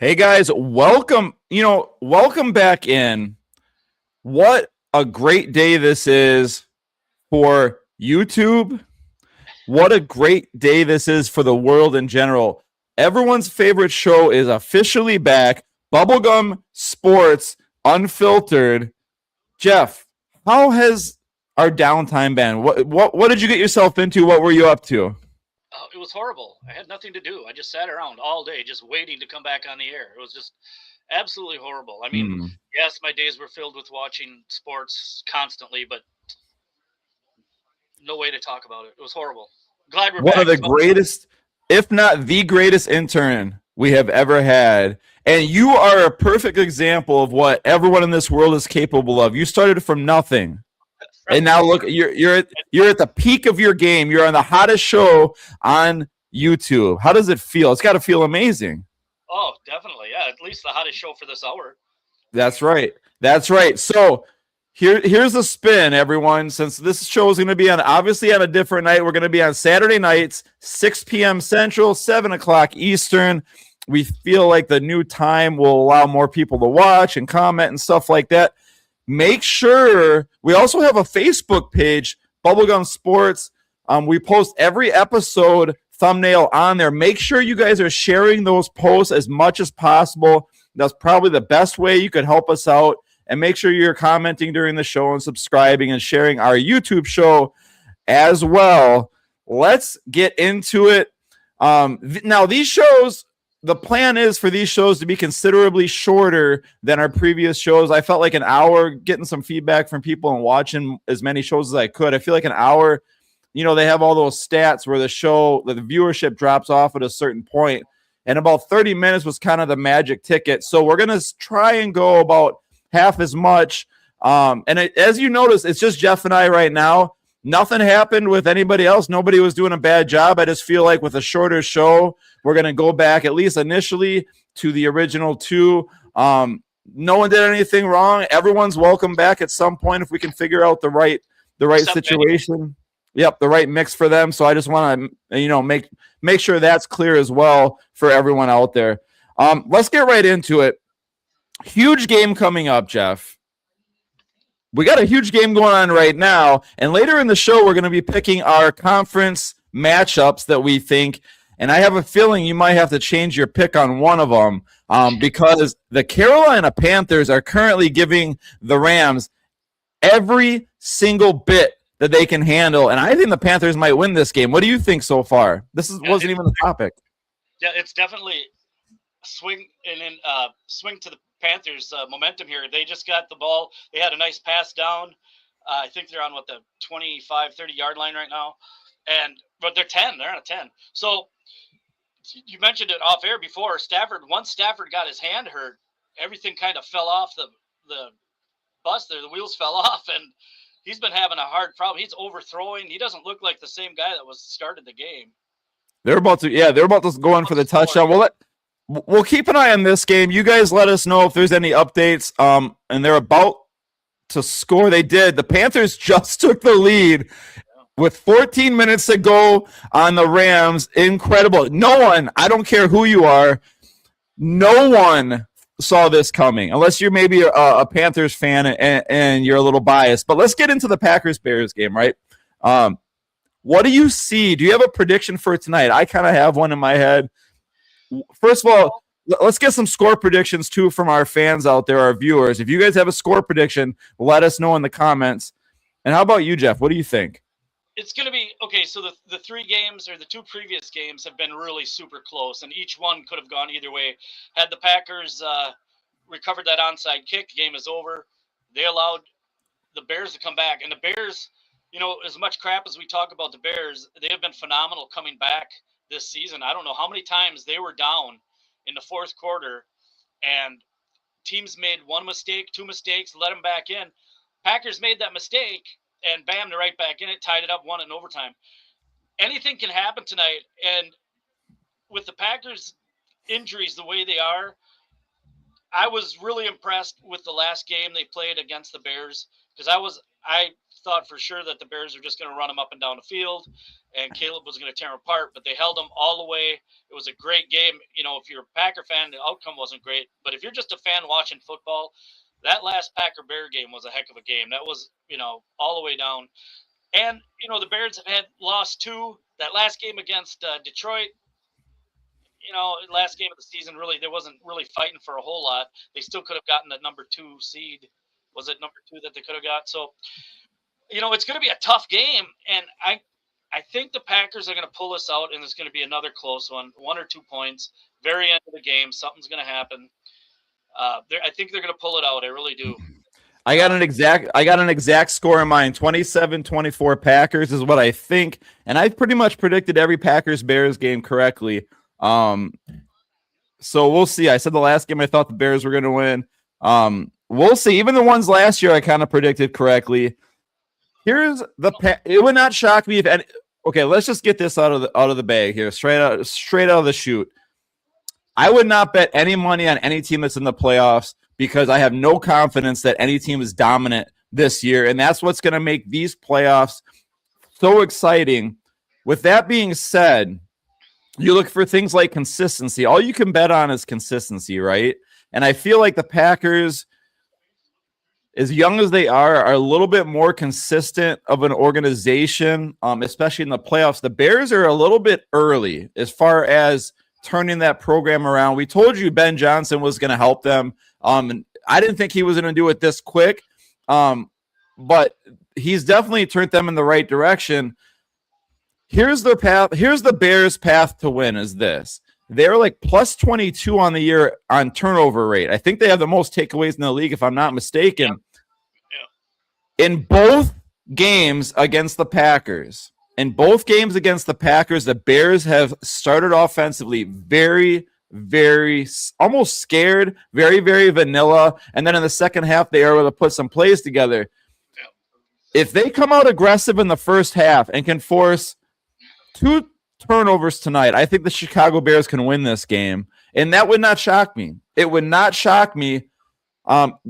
Hey guys, welcome. Welcome back in. What a great day this is for YouTube. What a great day this is for the world in general. Everyone's favorite show is officially back. Bubblegum Sports Unfiltered. Jeff, how has our downtime been? What did you get yourself into? What were you up to? Oh, it was horrible. I had nothing to do. I just sat around all day just waiting to come back on the air. It was just absolutely horrible. I mean, Hmm. yes, my days were filled with watching sports constantly, but no way to talk about it. It was horrible. Glad we're One of back. the It's about greatest, if not the greatest intern we have ever had. And you are a perfect example of what everyone in this world is capable of. You started from nothing. And now look, you're at the peak of your game. You're on the hottest show on YouTube. How does it feel? It's got to feel amazing. oh, definitely. Yeah, at least the hottest show for this hour. That's right. That's right. So here's the spin, everyone. Since this show is going to be on obviously on a different night, we're going to be on Saturday nights, 6 p.m. Central, 7 o'clock Eastern. We feel like the new time will allow more people to watch and comment and stuff like that. Make sure we also have a Facebook page, Bubblegum Sports. We post every episode thumbnail on there. Make sure you guys are sharing those posts as much as possible. That's probably the best way you could help us out. And make sure you're commenting during the show and subscribing and sharing our YouTube show as well. Let's get into it. Now, these shows, the plan is for these shows to be considerably shorter than our previous shows. I felt like an hour, getting some feedback from people and watching as many shows as I could. I feel like an hour, they have all those stats where the viewership drops off at a certain point, and about 30 minutes was kind of the magic ticket. So we're going to try and go about half as much. As you notice, it's just Jeff and I right now. Nothing happened with anybody else. Nobody was doing a bad job. I just feel like with a shorter show, we're going to go back, at least initially, to the original two. No one did anything wrong. Everyone's welcome back at some point if we can figure out the right situation. Yep, the right mix for them. So I just want to, make sure that's clear as well for everyone out there. Let's get right into it. Huge game coming up, Jeff. We got a huge game going on right now, and later in the show, we're going to be picking our conference matchups that we think. And I have a feeling you might have to change your pick on one of them because the Carolina Panthers are currently giving the Rams every single bit that they can handle, and I think the Panthers might win this game. What do you think so far? Wasn't even the topic. Yeah, it's definitely swing and then swing to the Panthers momentum here. They just got the ball. They had a nice pass down. I think they're on the 25, 30-yard line right now. But they're 10. They're on a 10. So you mentioned it off air before. Once Stafford got his hand hurt, everything kind of fell off the bus there. The wheels fell off, and he's been having a hard problem. He's overthrowing. He doesn't look like the same guy that started the game. They're about to go in for the touchdown. We'll keep an eye on this game. You guys let us know if there's any updates. And they're about to score. They did. The Panthers just took the lead with 14 minutes to go on the Rams. Incredible. No one, I don't care who you are, no one saw this coming, unless you're maybe a Panthers fan and you're a little biased. But let's get into the Packers-Bears game, right? What do you see? Do you have a prediction for tonight? I kind of have one in my head. First of all, let's get some score predictions, too, from our fans out there, our viewers. If you guys have a score prediction, let us know in the comments. And how about you, Jeff? What do you think? It's going to be, okay, so the three games or the two previous games have been really super close, and each one could have gone either way. Had the Packers recovered that onside kick, the game is over. They allowed the Bears to come back. And the Bears, as much crap as we talk about the Bears, they have been phenomenal coming back this season. I don't know how many times they were down in the fourth quarter, and teams made one mistake, two mistakes, let them back in. Packers made that mistake, and bam, they're right back in it, tied it up, won in overtime. Anything can happen tonight, and with the Packers' injuries the way they are, I was really impressed with the last game they played against the Bears. because I thought for sure that the Bears were just going to run them up and down the field, and Caleb was going to tear them apart. But they held them all the way. It was a great game. If you're a Packer fan, the outcome wasn't great. But if you're just a fan watching football, that last Packer Bear game was a heck of a game. That was all the way down. And the Bears had lost two. That last game against Detroit. Last game of the season, really, there wasn't really fighting for a whole lot. They still could have gotten the number 2 seed. Was it number 2 that they could have got? So, it's going to be a tough game, and I think the Packers are going to pull this out, and it's going to be another close one, 1 or 2 points. Very end of the game, something's going to happen. I think they're going to pull it out. I really do. I got an exact score in mind. 27-24 Packers is what I think, and I pretty much predicted every Packers-Bears game correctly. So we'll see. I said the last game I thought the Bears were going to win. We'll see. Even the ones last year I kind of predicted correctly. Here's it would not shock me if any. Okay, let's just get this out of the bag here, straight out of the chute. I would not bet any money on any team that's in the playoffs because I have no confidence that any team is dominant this year, and that's what's going to make these playoffs so exciting. With that being said, you look for things like consistency. All you can bet on is consistency, right? And I feel like the Packers, as young as they are a little bit more consistent of an organization, especially in the playoffs. The Bears are a little bit early as far as turning that program around. We told you Ben Johnson was going to help them. And I didn't think he was going to do it this quick, but he's definitely turned them in the right direction. Here's their path. Here's the Bears' path to win is this. They're like plus 22 on the year on turnover rate. I think they have the most takeaways in the league, if I'm not mistaken. Yeah. In both games against the Packers, the Bears have started offensively very, very almost scared, very, very vanilla. And then in the second half, they are able to put some plays together. Yeah. If they come out aggressive in the first half and can force 2 turnovers tonight, I think the Chicago Bears can win this game, and that would not shock me. It would not shock me.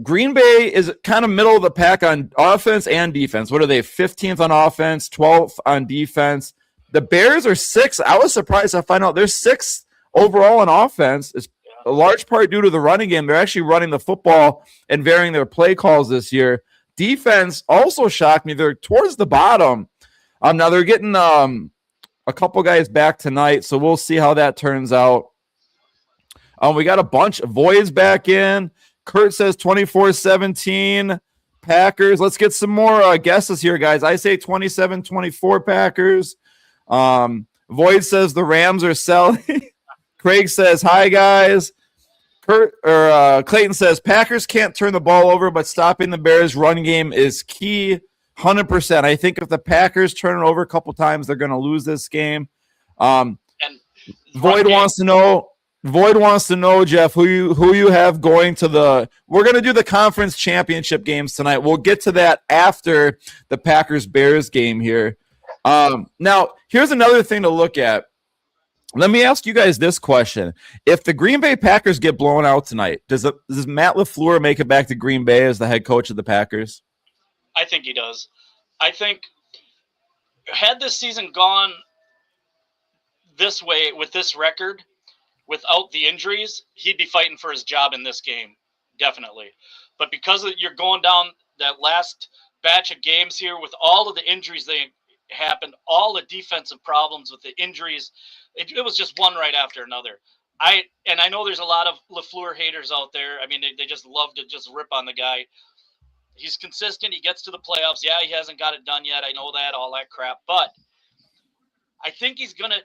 Green Bay is kind of middle of the pack on offense and defense. What are they? 15th on offense, 12th on defense. The Bears are 6th. I was surprised to find out they're 6th overall on offense. It's a large part due to the running game. They're actually running the football and varying their play calls this year. Defense also shocked me. They're towards the bottom. Now they're getting a couple guys back tonight, so we'll see how that turns out. We got a bunch of Voids back in. Kurt says 24-17 Packers. Let's get some more guesses here, guys. I say 27-24 Packers. Void says the Rams are selling. Craig says, hi, guys. Clayton says Packers can't turn the ball over, but stopping the Bears' run game is key. 100%. I think if the Packers turn it over a couple times, they're going to lose this game. Void wants to know, Jeff, who you have going to the. We're going to do the conference championship games tonight. We'll get to that after the Packers-Bears game here. Now, here's another thing to look at. Let me ask you guys this question: if the Green Bay Packers get blown out tonight, does Matt LaFleur make it back to Green Bay as the head coach of the Packers? I think he does. I think had this season gone this way with this record, without the injuries, he'd be fighting for his job in this game, definitely. But because you're going down that last batch of games here with all of the injuries that happened, all the defensive problems with the injuries, it was just one right after another. I know there's a lot of LaFleur haters out there. I mean, they just love to just rip on the guy. He's consistent. He gets to the playoffs. Yeah, he hasn't got it done yet. I know that, all that crap. But I think he's gonna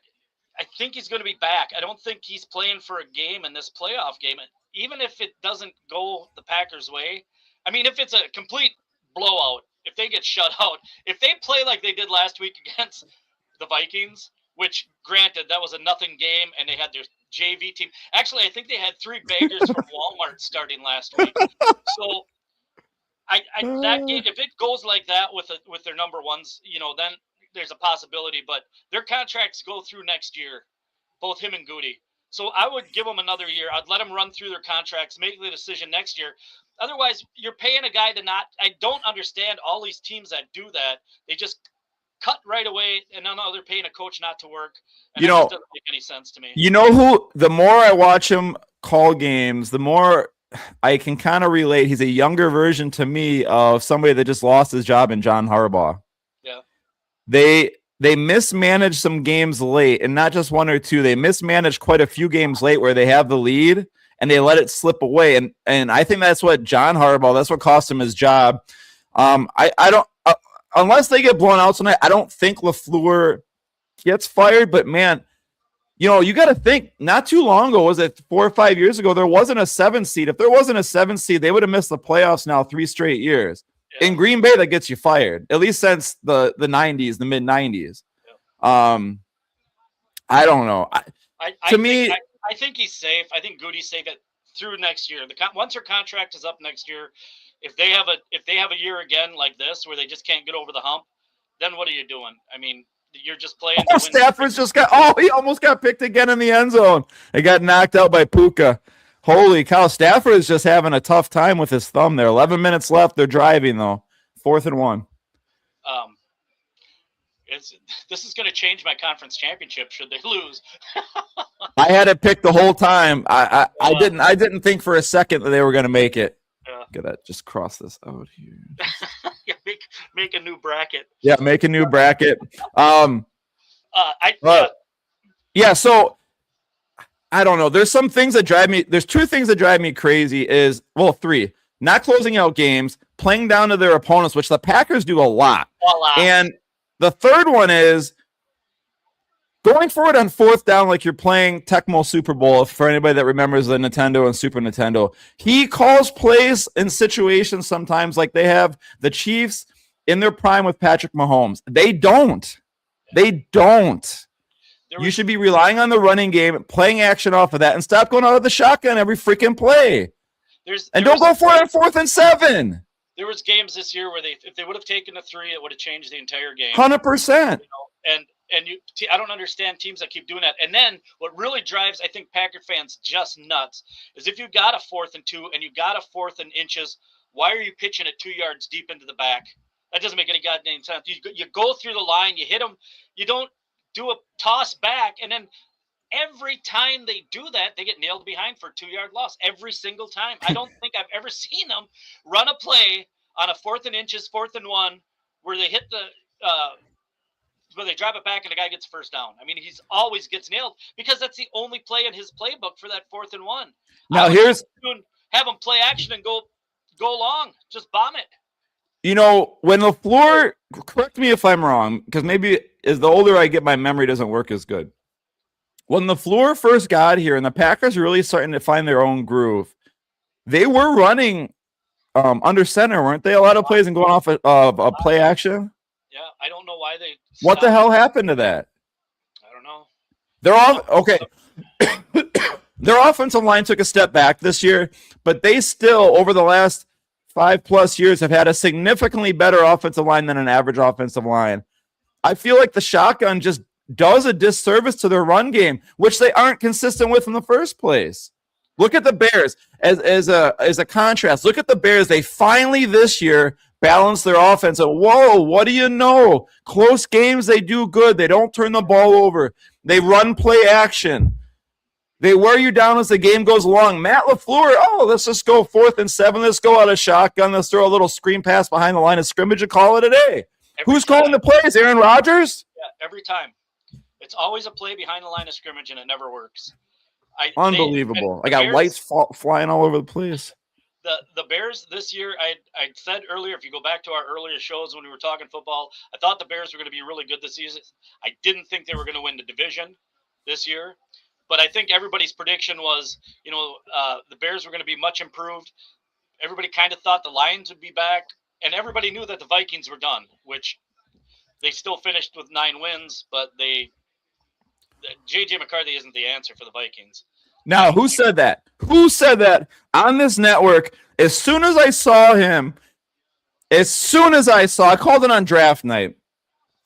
be back. I don't think he's playing for a game in this playoff game. Even if it doesn't go the Packers' way, I mean, if it's a complete blowout, if they get shut out, if they play like they did last week against the Vikings, which granted that was a nothing game, and they had their JV team. Actually, I think they had 3 beggars from Walmart starting last week. So. That game, if it goes like that with their number ones, then there's a possibility. But their contracts go through next year, both him and Goody. So I would give them another year. I'd let them run through their contracts, make the decision next year. Otherwise, you're paying a guy to not. I don't understand all these teams that do that. They just cut right away, and now they're paying a coach not to work. And that just doesn't make any sense to me. You know who? The more I watch him call games, the more I can kind of relate. He's a younger version to me of somebody that just lost his job in John Harbaugh. Yeah. They mismanaged some games late, and not just one or two. They mismanaged quite a few games late where they have the lead and they let it slip away. And I think that's what John Harbaugh, that's what cost him his job. I don't unless they get blown out tonight, I don't think LaFleur gets fired. But man, you know, you got to think. Not too long ago, was it 4 or 5 years ago? There wasn't a 7 seed. If there wasn't a 7 seed, they would have missed the playoffs now 3 straight years. Yeah. In Green Bay, that gets you fired, at least since the 90s, the mid 90s. Yeah. I don't know. I think he's safe. I think Goody's safe through next year. Once her contract is up next year, if they have a year again like this where they just can't get over the hump, then what are you doing? I mean, you're just playing. Oh, Stafford's just he almost got picked again in the end zone. He got knocked out by Puka. Holy cow. Stafford is just having a tough time with his thumb there. 11 minutes left. They're driving, though. 4th and 1. This is going to change my conference championship should they lose. I had it picked the whole time. I didn't think for a second that they were going to make it. Yeah. Gotta just cross this out here. Yeah, make a new bracket. Yeah, make a new bracket. So I don't know. There's some things that drive me. There's 2 things that drive me crazy. 3. Not closing out games, playing down to their opponents, which the Packers do a lot. And the third one is going forward on 4th down like you're playing Tecmo Super Bowl, for anybody that remembers the Nintendo and Super Nintendo. He calls plays in situations sometimes like they have the Chiefs in their prime with Patrick Mahomes. They don't. You should be relying on the running game, playing action off of that, and stop going out of the shotgun every freaking play. Don't go for it on 4th and 7. There was games this year where if they would have taken the 3, it would have changed the entire game. 100%. I don't understand teams that keep doing that. And then what really drives, I think, Packer fans just nuts is if you got a 4th and 2 and you got a 4th and inches, why are you pitching it 2 yards deep into the back? That doesn't make any goddamn sense. You go through the line, you hit them, you don't do a toss back, and then every time they do that, they get nailed behind for a 2-yard loss. Every single time. I don't think I've ever seen them run a play on a 4th and inches, 4th and 1, where they hit where they drive it back and the guy gets first down. I mean, he's always gets nailed because that's the only play in his playbook for that 4th and 1. Now have him play action and go long, just bomb it. You know, when LaFleur, correct me if I'm wrong, because maybe as the older I get, my memory doesn't work as good. When LaFleur first got here and the Packers were really starting to find their own groove, they were running under center, weren't they? A lot of plays and going off of play action. Yeah, I don't know why they. What the hell happened to that? I don't know. They're all okay. Their offensive line took a step back this year, but they still, over the last 5+ years, have had a significantly better offensive line than an average offensive line. I feel like the shotgun just does a disservice to their run game, which they aren't consistent with in the first place. Look at the Bears as a contrast. Look at the Bears. They finally this year balance their offense. And whoa, what do you know? Close games, they do good. They don't turn the ball over. They run play action. They wear you down as the game goes along. Matt LaFleur, let's just go 4th and 7. Let's go out of shotgun. Let's throw a little screen pass behind the line of scrimmage and call it a day. Who's calling the plays? Aaron Rodgers? Yeah, every time. It's always a play behind the line of scrimmage, and it never works. Unbelievable. I got lights flying all over the place. The Bears this year, I said earlier, if you go back to our earlier shows when we were talking football, I thought the Bears were going to be really good this season. I didn't think they were going to win the division this year. But I think everybody's prediction was, the Bears were going to be much improved. Everybody kind of thought the Lions would be back. And everybody knew that the Vikings were done, which they still finished with 9 wins. But J.J. McCarthy isn't the answer for the Vikings. Now, who said that? Who said that on this network? As soon as I saw him, I called it on draft night.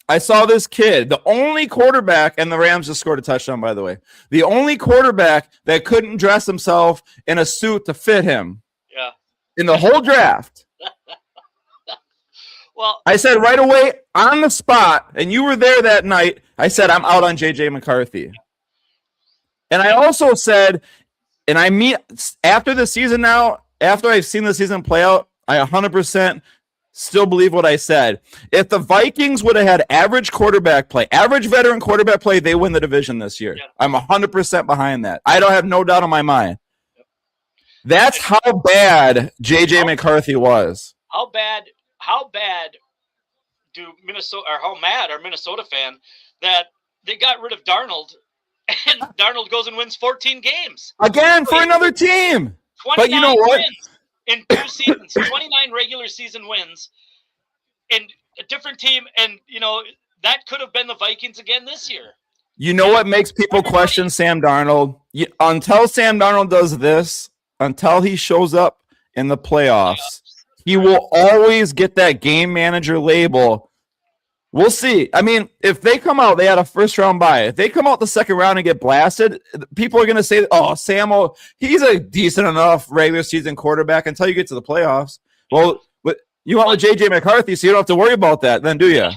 I saw this kid, the only quarterback, and the Rams just scored a touchdown, by the way. The only quarterback that couldn't dress himself in a suit to fit him. Yeah. in the whole draft. Well, I said right away on the spot, and you were there that night. I said I'm out on JJ McCarthy. And I also said, and I mean, after the season now, after I've seen the season play out, I 100% still believe what I said. If the Vikings would have had average quarterback play, average veteran quarterback play, they win the division this year. Yeah. I'm 100% behind that. I don't have no doubt in my mind. That's how bad JJ McCarthy was. How bad do Minnesota, or how mad are Minnesota fan that they got rid of Darnold, and Darnold goes and wins 14 games again for another team? But you know what? Wins in 2 seasons, 29 regular season wins, and a different team, and that could have been the Vikings again this year. You know what makes people question Sam Darnold? Until Sam Darnold does this, until he shows up in the playoffs, he will always get that game manager label. We'll see. I mean, if they come out, they had a first-round bye. If they come out the second round and get blasted, people are going to say, oh, Sam, he's a decent enough regular season quarterback until you get to the playoffs. Well, you want with J.J. McCarthy, so you don't have to worry about that then, do you?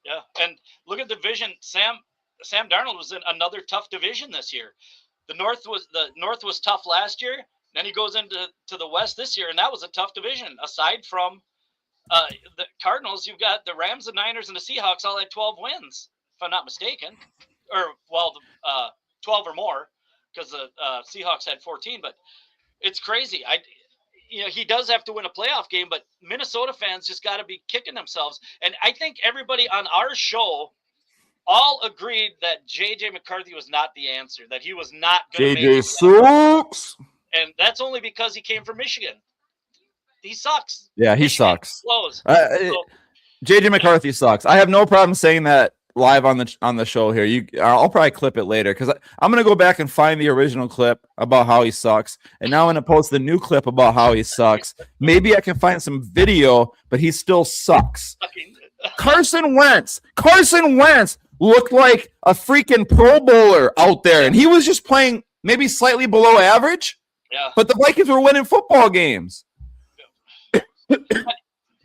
Yeah, and look at the division. Sam Darnold was in another tough division this year. The North was tough last year. Then he goes into the West this year, and that was a tough division. Aside from the Cardinals, you've got the Rams, the Niners, and the Seahawks all had 12 wins, if I'm not mistaken. Or, 12 or more, because the Seahawks had 14. But it's crazy. He does have to win a playoff game, but Minnesota fans just got to be kicking themselves. And I think everybody on our show all agreed that J.J. McCarthy was not the answer, that he was not going to make it. J.J. sucks. And that's only because he came from Michigan. He sucks. Yeah, he sucks. JJ McCarthy sucks. I have no problem saying that live on the show here. I'll probably clip it later because I'm going to go back and find the original clip about how he sucks. And now I'm going to post the new clip about how he sucks. Maybe I can find some video, but he still sucks. Carson Wentz looked like a freaking Pro Bowler out there, and he was just playing maybe slightly below average. Yeah. But the Vikings were winning football games.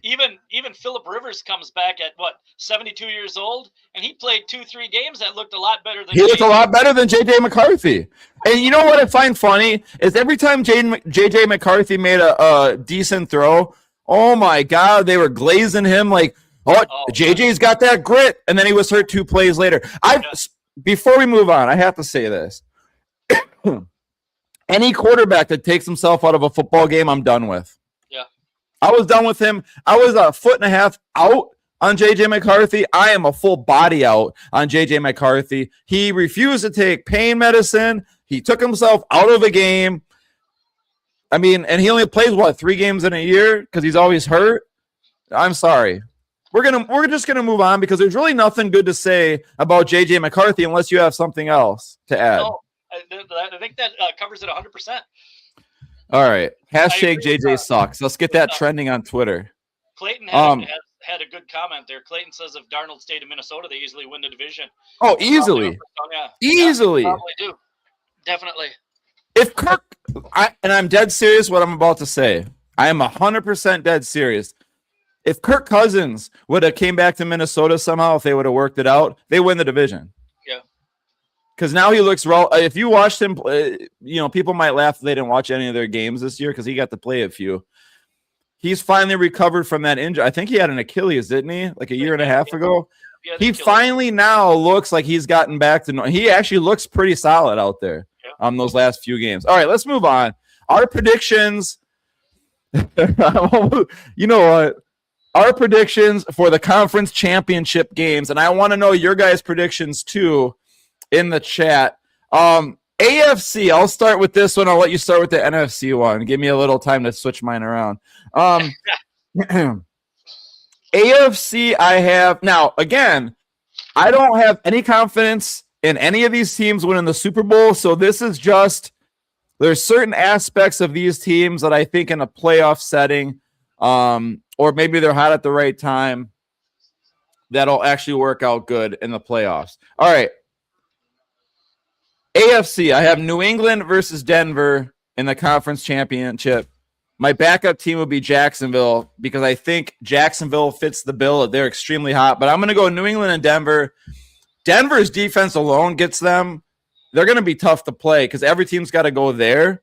Even Phillip Rivers comes back at 72 years old, and he played 2-3 games that looked a lot better than a lot better than JJ McCarthy. And you know what I find funny is every time JJ McCarthy made a decent throw, oh my God, they were glazing him like, JJ's got that grit, and then he was hurt 2 plays later. Before we move on, I have to say this. Any quarterback that takes himself out of a football game, I'm done with. Yeah. I was done with him. I was a foot and a half out on J.J. McCarthy. I am a full body out on J.J. McCarthy. He refused to take pain medicine. He took himself out of a game. I mean, and he only plays, 3 games in a year because he's always hurt? I'm sorry. We're just gonna move on because there's really nothing good to say about J.J. McCarthy unless you have something else to add. No. I think that covers it 100%. All right. Hashtag JJ sucks. Let's get that trending on Twitter. Clayton had a good comment there. Clayton says if Darnold stayed in Minnesota, they easily win the division. Oh, easily. Easily. Yeah, probably do. Definitely. If Kirk, and I'm dead serious what I'm about to say. I am 100% dead serious. If Kirk Cousins would have came back to Minnesota somehow, if they would have worked it out, they win the division. Because now he looks raw. If you watched him, people might laugh if they didn't watch any of their games this year because he got to play a few. He's finally recovered from that injury. I think he had an Achilles, didn't he? Like a year and a half ago. He finally now looks like he's gotten back to normal. He actually looks pretty solid out there on those last few games. All right, let's move on. Our predictions. You know what? Our predictions for the conference championship games, and I want to know your guys' predictions too. In the chat. AFC, I'll start with this one. I'll let you start with the NFC one. Give me a little time to switch mine around. AFC, I have. Now, again, I don't have any confidence in any of these teams winning the Super Bowl, so this is just, there's certain aspects of these teams that I think in a playoff setting, or maybe they're hot at the right time, that'll actually work out good in the playoffs. All right. AFC, I have New England versus Denver in the conference championship My backup team would be Jacksonville because I think Jacksonville fits the bill. They're extremely hot, but I'm going to go New England and Denver. Denver's defense alone gets them. They're going to be tough to play because every team's got to go there.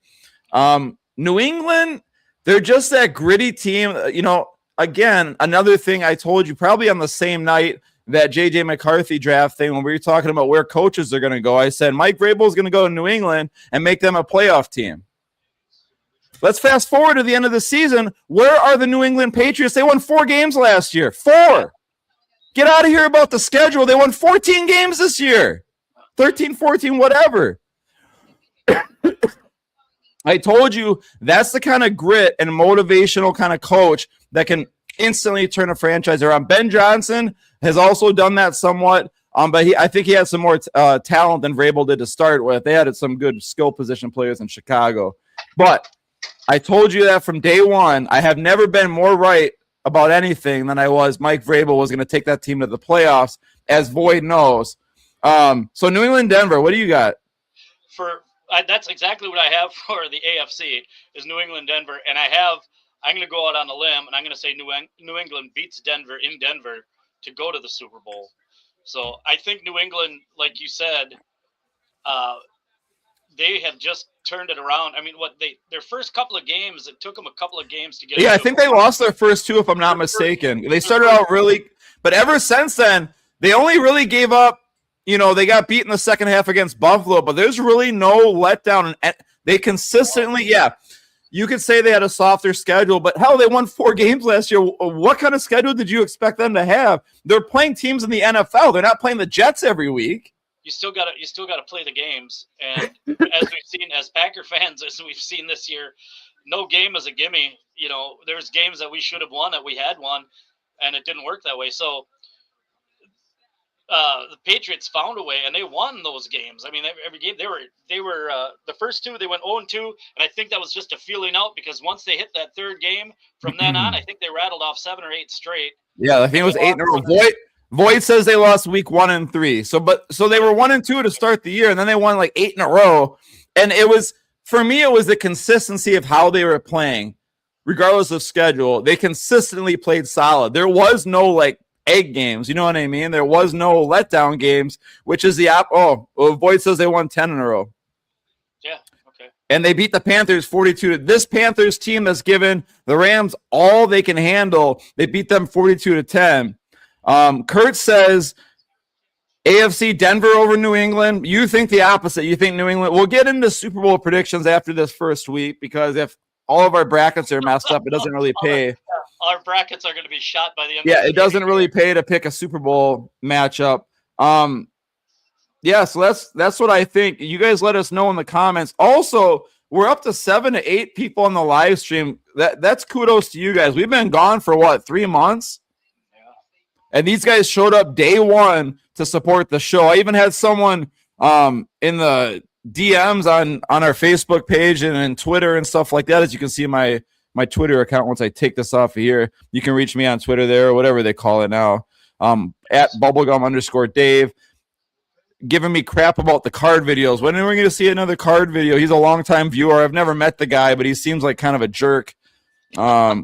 New England, they're just that gritty team. Again, another thing I told you probably on the same night that J.J. McCarthy draft thing when we were talking about where coaches are going to go, I said Mike Vrabel is going to go to New England and make them a playoff team. Let's fast forward to the end of the season. Where are the New England Patriots? They won 4 games last year. 4. Get out of here about the schedule. They won 14 games this year. 13, 14, whatever. I told you that's the kind of grit and motivational kind of coach that can instantly turn a franchise around. Ben Johnson has also done that somewhat, but I think he had some more talent than Vrabel did to start with. They had some good skill position players in Chicago. But I told you that from day one. I have never been more right about anything than I was. Mike Vrabel was going to take that team to the playoffs, as Void knows. So New England, Denver, what do you got? That's exactly what I have for the AFC is New England, Denver, and I'm going to go out on a limb, and I'm going to say New England beats Denver in Denver to go to the Super Bowl. So I think New England, like you said, they have just turned it around. I mean, their first couple of games, it took them a couple of games to get. Yeah, I think they lost their first 2, if I'm not mistaken. They started out really, but ever since then, they only really gave up. They got beat in the second half against Buffalo, but there's really no letdown. And they consistently, you could say they had a softer schedule, but hell, they won 4 games last year. What kind of schedule did you expect them to have? They're playing teams in the NFL. They're not playing the Jets every week. You still got to play the games, and as we've seen as Packer fans, as we've seen this year, no game is a gimme. There's games that we should have won that we had won, and it didn't work that way. So. The Patriots found a way, and they won those games. I mean, every game they were the first 2 they went 0-2, and I think that was just a feeling out because once they hit that third game, from then on, I think they rattled off 7 or 8 straight. Yeah, I think it was 8 in a row. Void says they lost week 1 and 3. So they were 1 and 2 to start the year, and then they won like 8 in a row. And it was, for me, it was the consistency of how they were playing, regardless of schedule. They consistently played solid. There was no egg games, you know what I mean? There was no letdown games, which is the Void says they won 10 in a row. Yeah, okay. And they beat the Panthers 42. This Panthers team that's given the Rams all they can handle. They beat them 42-10. Kurt says AFC Denver over New England. You think the opposite. You think New England. We'll get into Super Bowl predictions after this first week because if all of our brackets are messed up, it doesn't really pay. Our brackets are going to be shot by the end. Yeah, it doesn't really pay to pick a Super Bowl matchup. So that's what I think. You guys let us know in the comments. Also, we're up to 7 to 8 people on the live stream. That's kudos to you guys. We've been gone for 3 months? Yeah. And these guys showed up day one to support the show. I even had someone in the DMs on our Facebook page and Twitter and stuff like that. As you can see my Twitter account, once I take this off of here, you can reach me on Twitter there or whatever they call it now, at Bubblegum_Dave, giving me crap about the card videos. When are we going to see another card video? He's a longtime viewer. I've never met the guy, but he seems like kind of a jerk. I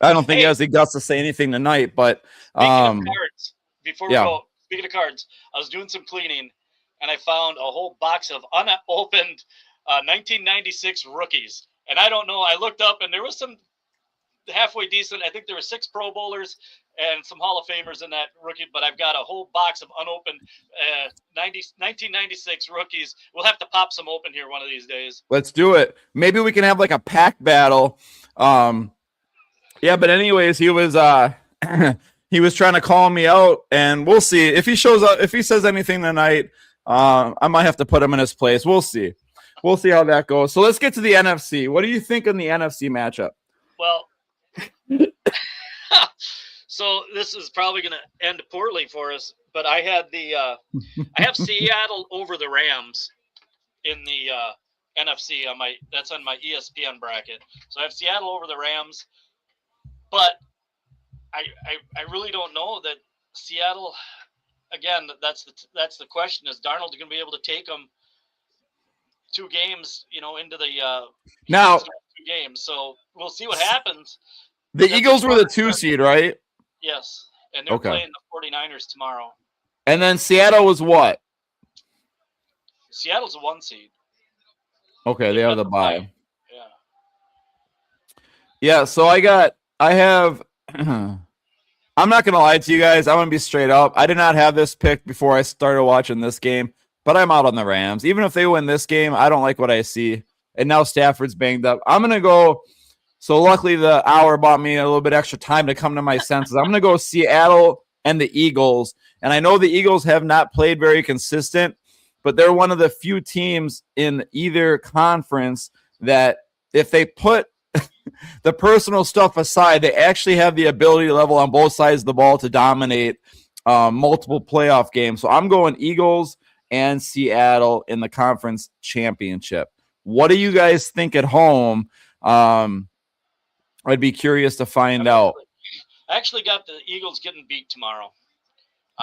don't think he has the guts to say anything tonight, but speaking of cards, before we go, speaking of cards, I was doing some cleaning and I found a whole box of unopened 1996 rookies. And I don't know, I looked up and there was some halfway decent. I think there were 6 Pro Bowlers and some Hall of Famers in that rookie, but I've got a whole box of unopened 1996 rookies. We'll have to pop some open here one of these days. Let's do it. Maybe we can have a pack battle. But anyways, he was he was trying to call me out, and we'll see if he shows up. If he says anything tonight, I might have to put him in his place. We'll see. We'll see how that goes. So let's get to the NFC. What do you think in the NFC matchup? Well, so this is probably going to end poorly for us, but I had I have Seattle over the Rams in the NFC that's on my ESPN bracket. So I have Seattle over the Rams, but I really don't know that Seattle. Again, that's the question: is Darnold going to be able to take them 2 games, into the Now, 2 games. So we'll see what happens. the Eagles were the 2 seed, right? Yes, and they're playing the 49ers tomorrow. And then Seattle was what? Seattle's a 1 seed. Okay, they have the bye. Yeah. Yeah, so I have I'm not going to lie to you guys. I'm going to be straight up. I did not have this pick before I started watching this game, but I'm out on the Rams. Even if they win this game, I don't like what I see. And now Stafford's banged up. I'm going to go. So luckily the hour bought me a little bit extra time to come to my senses. I'm going to go Seattle and the Eagles. And I know the Eagles have not played very consistent, but they're one of the few teams in either conference that if they put the personal stuff aside, they actually have the ability level on both sides of the ball to dominate multiple playoff games. So I'm going Eagles and Seattle in the conference championship. What do you guys think at home? I'd be curious to find out. I actually got the Eagles getting beat tomorrow.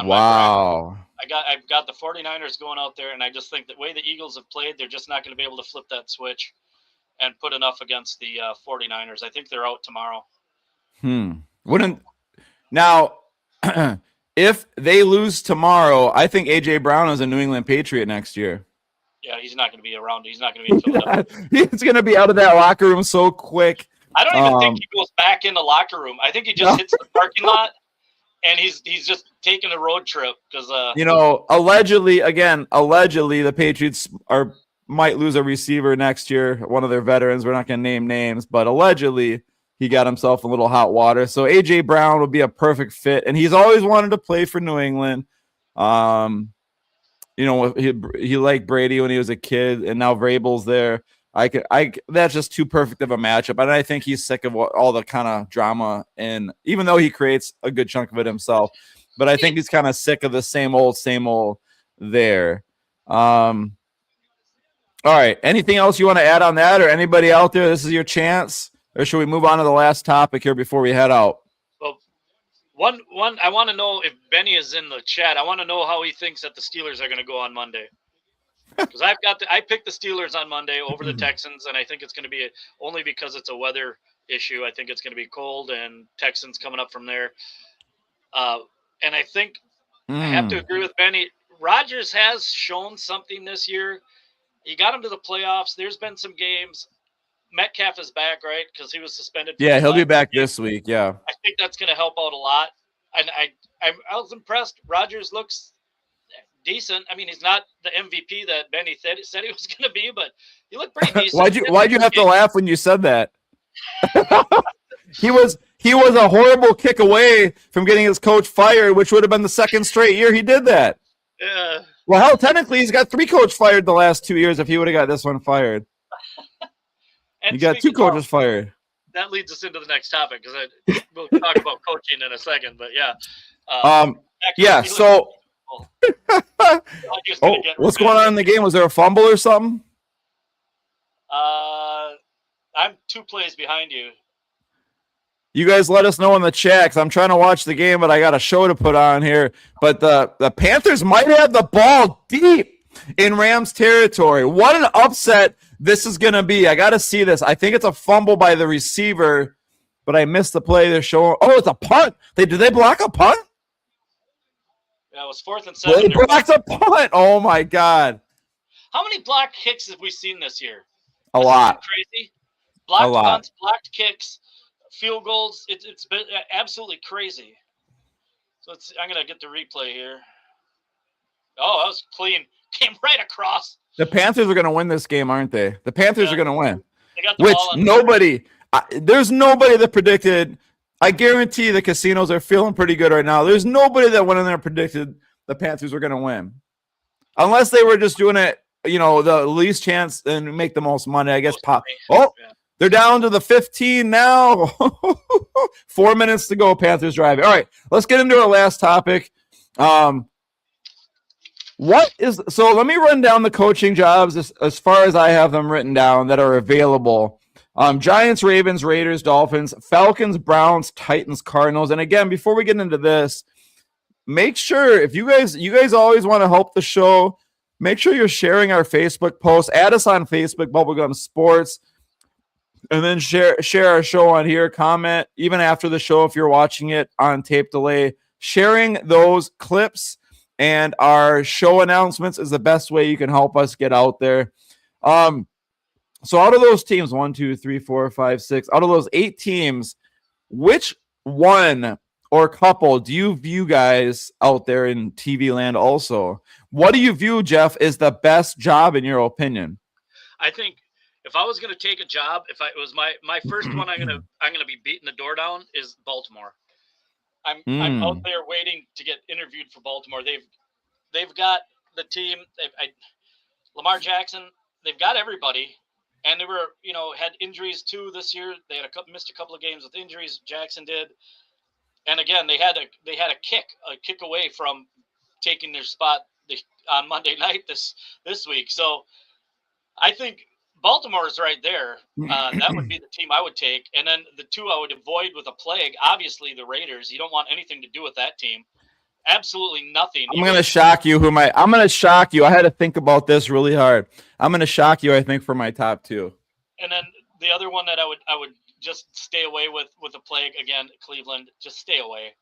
Wow. I've got the 49ers going out there, and I just think the way the Eagles have played, they're just not going to be able to flip that switch and put enough against the 49ers. I think they're out tomorrow. Now, if they lose tomorrow, I think A.J. Brown is a New England Patriot next year. Yeah, he's not going to be around. He's not going to be in Philadelphia. He's going to be out of that locker room so quick. I don't even think he goes back in the locker room. I think he just hits the parking lot, and he's just taking a road trip because allegedly the Patriots might lose a receiver next year, one of their veterans. We're not going to name names, but allegedly he got himself a little hot water. So A.J. Brown would be a perfect fit, and he's always wanted to play for New England. He liked Brady when he was a kid, and now Vrabel's there. That's just too perfect of a matchup, and I think he's sick of all the kind of drama, and even though he creates a good chunk of it himself, but I think he's kind of sick of the same old there. All right. Anything else you want to add on that, or anybody out there? This is your chance, or should we move on to the last topic here before we head out? Well, one, I want to know if Benny is in the chat. I want to know how he thinks that the Steelers are going to go on Monday. Because I picked the Steelers on Monday over the Texans, and I think it's going to be only because it's a weather issue. I think it's going to be cold, and Texans coming up from there. And I think I have to agree with Benny. Rodgers has shown something this year. He got him to the playoffs. There's been some games. Metcalf is back, right? Because he was suspended. Yeah, he'll be back this week. Yeah, I think that's going to help out a lot. And I was impressed. Rodgers looks decent. I mean, he's not the MVP that Benny said he was going to be, but he looked pretty decent. Why'd you have to laugh when you said that? He was a horrible kick away from getting his coach fired, which would have been the second straight year he did that. Yeah. Well, hell, technically, he's got 3 coaches fired the last 2 years if he would have got this one fired. And you got 2 coaches fired. That leads us into the next topic because we'll talk about coaching in a second. But yeah. So what's going on in the game? Was there a fumble or something? I'm 2 plays behind you. You guys let us know in the chat because I'm trying to watch the game, but I got a show to put on here. But the Panthers might have the ball deep in Rams territory. What an upset this is going to be. I got to see this. I think it's a fumble by the receiver, but I missed the play they're showing. Oh, it's a punt. Did they block a punt? Yeah, it was 4th and 7. They blocked a punt. Oh, my God. How many blocked kicks have we seen this year? A lot. Crazy. Blocked punts, blocked kicks, field goals. It's been absolutely crazy. So I'm going to get the replay here. Oh, that was clean. Came right across. The Panthers are going to win this game, aren't they? The Panthers are going to win. They got the Which ball on there's nobody that predicted. I guarantee the casinos are feeling pretty good right now. There's nobody that went in there and predicted the Panthers were going to win. Unless they were just doing it, the least chance and make the most money, I guess. They're down to the 15 now. 4 minutes to go, Panthers driving. All right, let's get into our last topic. So let me run down the coaching jobs as far as I have them written down that are available. Giants, Ravens, Raiders, Dolphins, Falcons, Browns, Titans, Cardinals. And again, before we get into this, make sure if you guys always want to help the show, make sure you're sharing our Facebook post. Add us on Facebook, Bubblegum Sports, and then share our show on here. Comment even after the show if you're watching it on tape delay. Sharing those clips and our show announcements is the best way you can help us get out there. So out of those teams, 1, 2, 3, 4, 5, 6, out of those 8 teams, which one or couple do you view, guys out there in TV land also? What do you view, Jeff, is the best job in your opinion? I think if I was going to take a job, if it was my first one, I'm gonna be beating the door down is Baltimore. I'm out there waiting to get interviewed for Baltimore. They've got the team. Lamar Jackson. They've got everybody, and they were had injuries too this year. They had missed a couple of games with injuries. Jackson did, and again they had a kick away from taking their spot on Monday night this week. So I think Baltimore is right there. That would be the team I would take. And then the two I would avoid with a plague, obviously the Raiders. You don't want anything to do with that team. Absolutely nothing. I'm going to shock you. I'm going to shock you. I had to think about this really hard. I'm going to shock you, I think, for my top 2. And then the other one that I would just stay away with a plague, again, Cleveland, just stay away.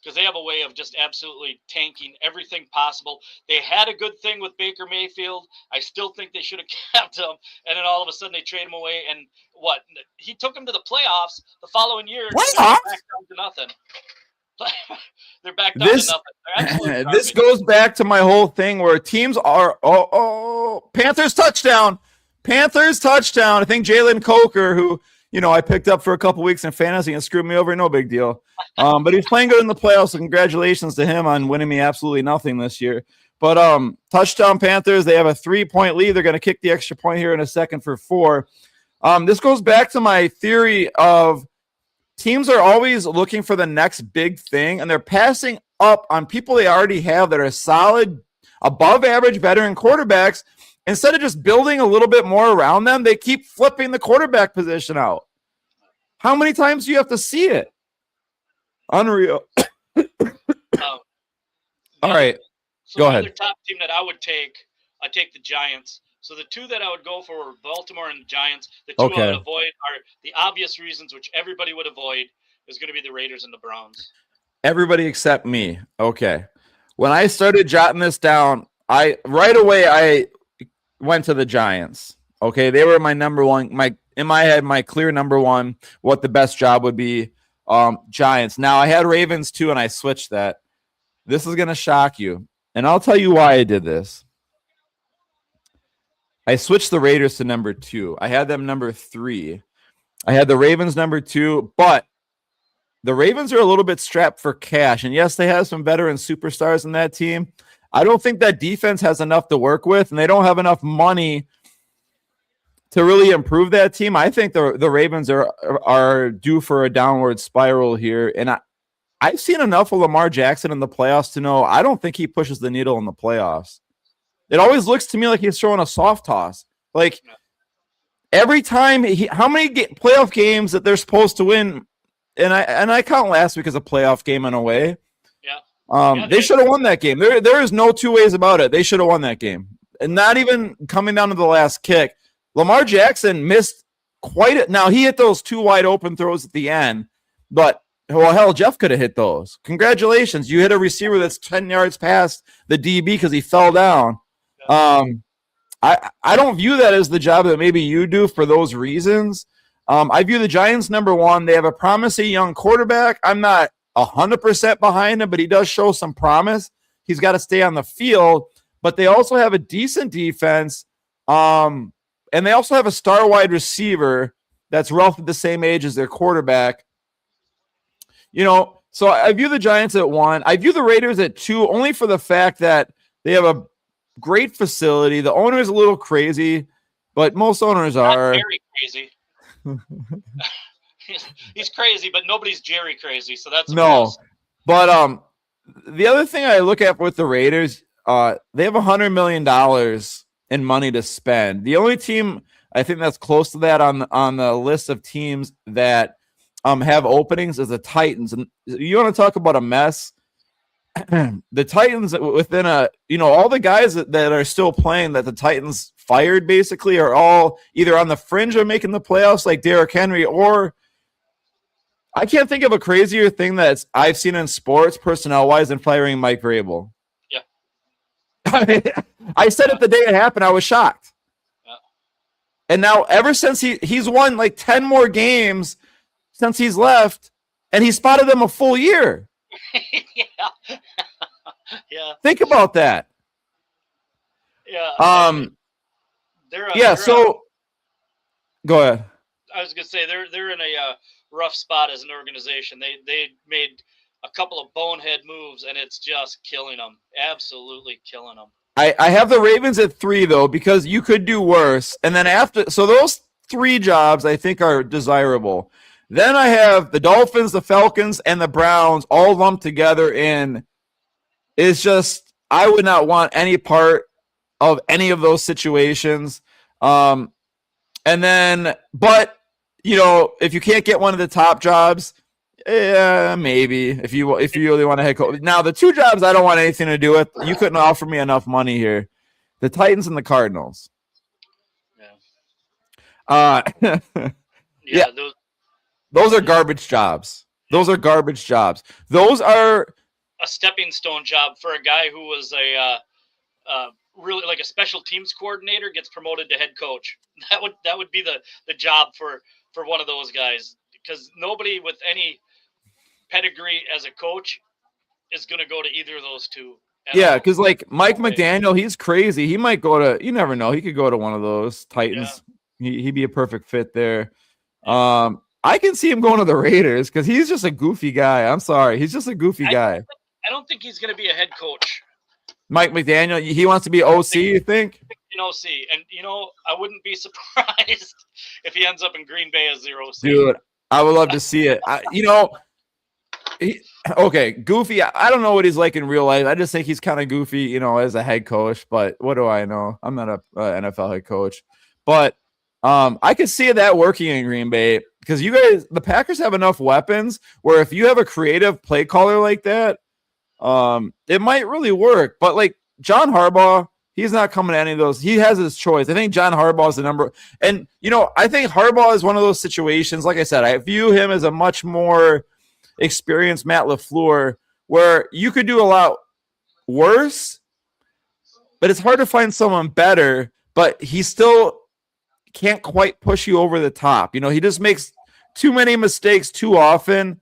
Because they have a way of just absolutely tanking everything possible. They had a good thing with Baker Mayfield. I still think they should have kept him. And then all of a sudden they trade him away. And what? He took them to the playoffs the following year. They're back down to nothing. They're back down to nothing. This goes back to my whole thing where teams are Panthers touchdown. Panthers touchdown. I think Jalen Coker, who I picked up for a couple weeks in fantasy and screwed me over. No big deal. But he's playing good in the playoffs. So congratulations to him on winning me absolutely nothing this year. But touchdown Panthers. They have a 3-point lead. They're going to kick the extra point here in a second for 4. This goes back to my theory of teams are always looking for the next big thing, and they're passing up on people they already have that are solid, above average veteran quarterbacks. Instead of just building a little bit more around them, they keep flipping the quarterback position out. How many times do you have to see it? Unreal. All right. So go ahead. The top team that I take the Giants. So the 2 that I would go for were Baltimore and the Giants. The 2 I would avoid are the obvious reasons, which everybody would avoid, is going to be the Raiders and the Browns. Everybody except me. Okay. When I started jotting this down, right away I went to the Giants. Okay, they were my number one. In my head, my clear number one. What the best job would be? Giants. Now I had Ravens too, and I switched that. This is gonna shock you, and I'll tell you why I did this. I switched the Raiders to number 2. I had them number 3. I had the Ravens number 2, but the Ravens are a little bit strapped for cash, and yes, they have some veteran superstars in that team. I don't think that defense has enough to work with, and they don't have enough money to really improve that team. I think the Ravens are due for a downward spiral here, and I've seen enough of Lamar Jackson in the playoffs to know I don't think he pushes the needle in the playoffs. It always looks to me like he's throwing a soft toss. Like every time, how many playoff games that they're supposed to win, and I count last week as a playoff game in a way. They should have won that game. There is no two ways about it. They should have won that game. And not even coming down to the last kick. Lamar Jackson missed now he hit those 2 wide open throws at the end, but hell, Jeff could have hit those. Congratulations. You hit a receiver that's 10 yards past the DB because he fell down. I don't view that as the job that maybe you do for those reasons. I view the Giants number 1. They have a promising young quarterback. I'm not 100% behind him, but he does show some promise. He's got to stay on the field, but they also have a decent defense. And they also have a star wide receiver that's roughly the same age as their quarterback. So I view the Giants at 1. I view the Raiders at 2, only for the fact that they have a great facility. The owner is a little crazy, but most owners are. Not very crazy. He's crazy, but nobody's Jerry crazy, so that's no. But the other thing I look at with the Raiders, they have $100 million in money to spend. The only team I think that's close to that on the list of teams that have openings is the Titans. And you want to talk about a mess? the Titans within all the guys that are still playing that the Titans fired basically are all either on the fringe of making the playoffs like Derrick Henry, or I can't think of a crazier thing that I've seen in sports personnel wise than firing Mike Vrabel. Yeah. I said it the day it happened. I was shocked. Yeah. And now ever since he's won like 10 more games since he's left, and he spotted them a full year. Yeah. Yeah. Think about that. Yeah. So go ahead. I was gonna say they're in a rough spot as an organization. They made a couple of bonehead moves, and it's just killing them. Absolutely killing them. I have the Ravens at 3 though, because you could do worse. And then so those 3 jobs I think are desirable. Then I have the Dolphins, the Falcons, and the Browns all lumped together in. It's just I would not want any part of any of those situations. And then, but if you can't get one of the top jobs, maybe if you really want to head coach. Now the 2 jobs I don't want anything to do with. You couldn't offer me enough money here. The Titans and the Cardinals. Yeah. Yeah. Those are garbage jobs. Those are garbage jobs. Those are a stepping stone job for a guy who was a really like a special teams coordinator gets promoted to head coach. That would be the job for one of those guys, because nobody with any pedigree as a coach is going to go to either of those 2. Yeah, because like Mike McDaniel, he's crazy. He might go to. You never know. He could go to one of those Titans. Yeah. He'd be a perfect fit there. I can see him going to the Raiders because he's just a goofy guy. I'm sorry. He's just a goofy guy. I don't think he's going to be a head coach. Mike McDaniel, he wants to be OC, you think? OC. And, I wouldn't be surprised if he ends up in Green Bay as their OC. Dude, I would love to see it. Okay, goofy. I don't know what he's like in real life. I just think he's kind of goofy, as a head coach. But what do I know? I'm not a NFL head coach. But I could see that working in Green Bay because the Packers have enough weapons where if you have a creative play caller like that, it might really work. But like John Harbaugh, he's not coming to any of those. He has his choice. I think John Harbaugh is the number. And, I think Harbaugh is one of those situations. Like I said, I view him as a much more experienced Matt LaFleur where you could do a lot worse, but it's hard to find someone better, but he still can't quite push you over the top. He just makes too many mistakes too often.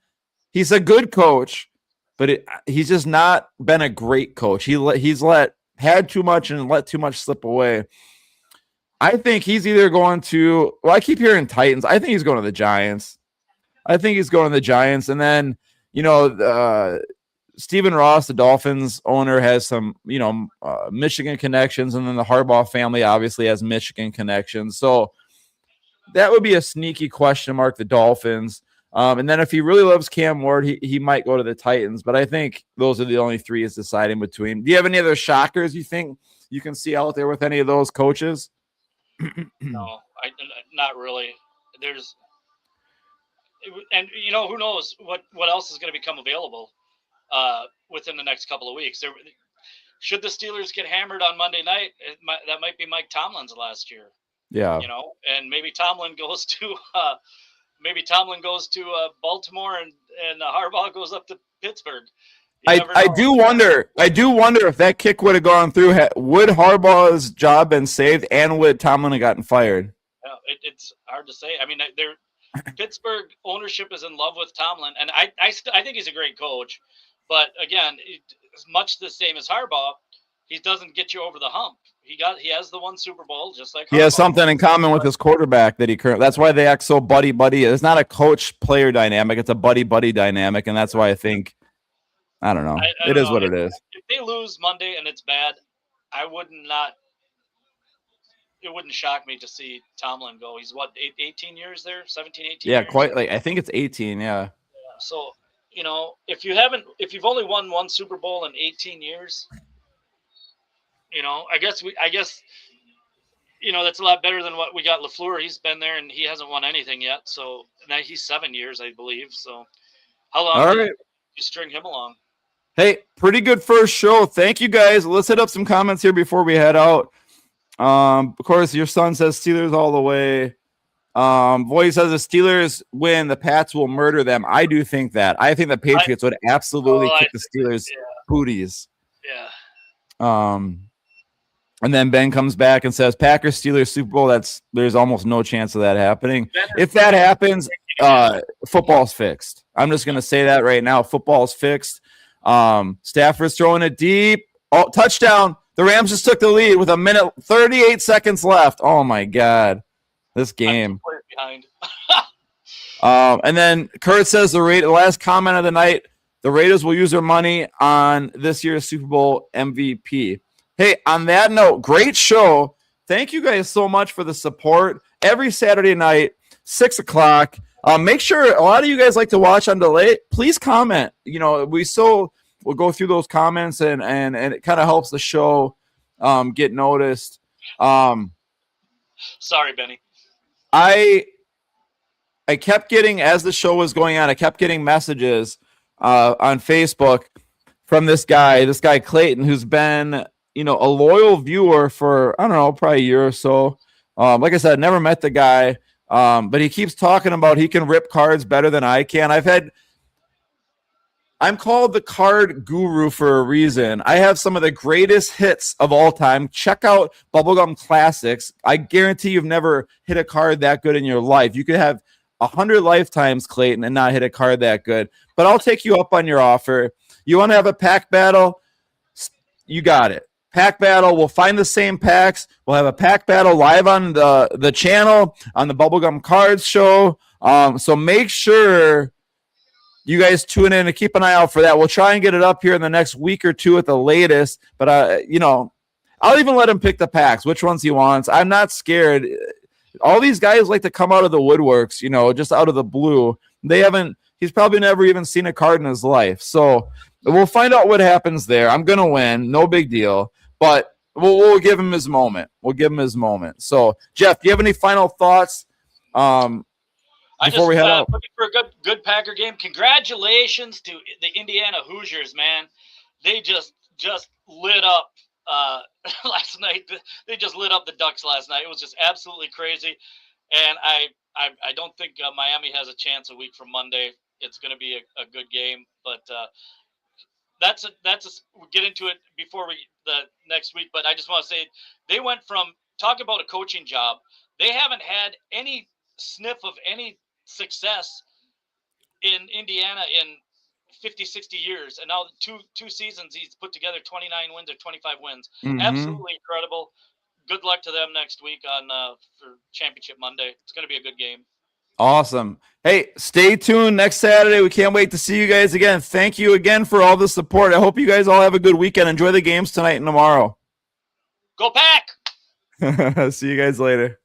He's a good coach, but he's just not been a great coach. He's had too much and let too much slip away. I think he's either going to, I keep hearing Titans. I think he's going to the Giants. And then, Stephen Ross, the Dolphins owner, has some, Michigan connections. And then the Harbaugh family obviously has Michigan connections. So that would be a sneaky question mark, the Dolphins. And then if he really loves Cam Ward, he might go to the Titans. But I think those are the only 3 he's deciding between. Do you have any other shockers you think you can see out there with any of those coaches? No, not really. And who knows what else is going to become available within the next couple of weeks. Should the Steelers get hammered on Monday night, that might be Mike Tomlin's last year. Yeah. And maybe Tomlin goes to Baltimore and Harbaugh goes up to Pittsburgh. I do wonder if that kick would have gone through. Would Harbaugh's job been saved, and would Tomlin have gotten fired? Yeah, it's hard to say. I mean, Pittsburgh ownership is in love with Tomlin, and I think he's a great coach. But again, much the same as Harbaugh, he doesn't get you over the hump. He has the 1 Super Bowl, just like Harbaugh. He has something in common with his quarterback that he currently. That's why they act so buddy. It's not a coach-player dynamic; it's a buddy dynamic, and that's why I think. I don't know. It is what it is. If they lose Monday and it's bad, it wouldn't shock me to see Tomlin go. He's 18 years there, 17, 18 Yeah, years? quite I think it's 18, yeah. So, if you've only won 1 Super Bowl in 18 years, I guess that's a lot better than what we got LaFleur. He's been there and he hasn't won anything yet. So now he's 7 years, I believe. So how long do you string him along? Hey, pretty good first show. Thank you guys. Let's hit up some comments here before we head out. Of course, your son says Steelers all the way. Voice says the Steelers win, the Pats will murder them. I do think that. I think the Patriots would absolutely kick the Steelers' booties. Yeah. And then Ben comes back and says Packers Steelers Super Bowl. There's almost no chance of that happening. If that happens, football's fixed. I'm just gonna say that right now. Football's fixed. Stafford's throwing it deep. Oh, touchdown. The Rams just took the lead with 1:38 seconds left. Oh my God. This game. Behind. And then Kurt says the last comment of the night, the Raiders will use their money on this year's Super Bowl MVP. Hey, on that note, great show. Thank you guys so much for the support. Every Saturday night, 6 o'clock. Make sure a lot of you guys like to watch on delay. Please comment. We'll go through those comments and it kind of helps the show get noticed. Sorry, Benny. I kept getting, as the show was going on, I kept getting messages on Facebook from this guy Clayton, who's been, a loyal viewer for, I don't know, probably a year or so. Like I said, never met the guy, but he keeps talking about he can rip cards better than I can. I'm called the card guru for a reason. I have some of the greatest hits of all time. Check out Bubblegum Classics. I guarantee you've never hit a card that good in your life. You could have 100 lifetimes, Clayton, and not hit a card that good. But I'll take you up on your offer. You want to have a pack battle? You got it. Pack battle. We'll find the same packs. We'll have a pack battle live on the channel on the Bubblegum Cards show. So make sure you guys tune in and keep an eye out for that. We'll try and get it up here in the next week or two at the latest. But, I'll even let him pick the packs, which ones he wants. I'm not scared. All these guys like to come out of the woodworks, just out of the blue. He's probably never even seen a card in his life. So we'll find out what happens there. I'm going to win. No big deal. But we'll give him his moment. So, Jeff, do you have any final thoughts? Before we head out, looking for a good Packer game. Congratulations to the Indiana Hoosiers, man. They just lit up last night. They just lit up the Ducks last night. It was just absolutely crazy. And I don't think Miami has a chance a week from Monday. It's going to be a good game, but we'll get into it before the next week. But I just want to say they went from talk about a coaching job. They haven't had any sniff of any success in Indiana in 50, 60 years. And now two seasons, he's put together 29 wins or 25 wins. Mm-hmm. Absolutely incredible. Good luck to them next week for Championship Monday. It's going to be a good game. Awesome. Hey, stay tuned next Saturday. We can't wait to see you guys again. Thank you again for all the support. I hope you guys all have a good weekend. Enjoy the games tonight and tomorrow. Go Pack! See you guys later.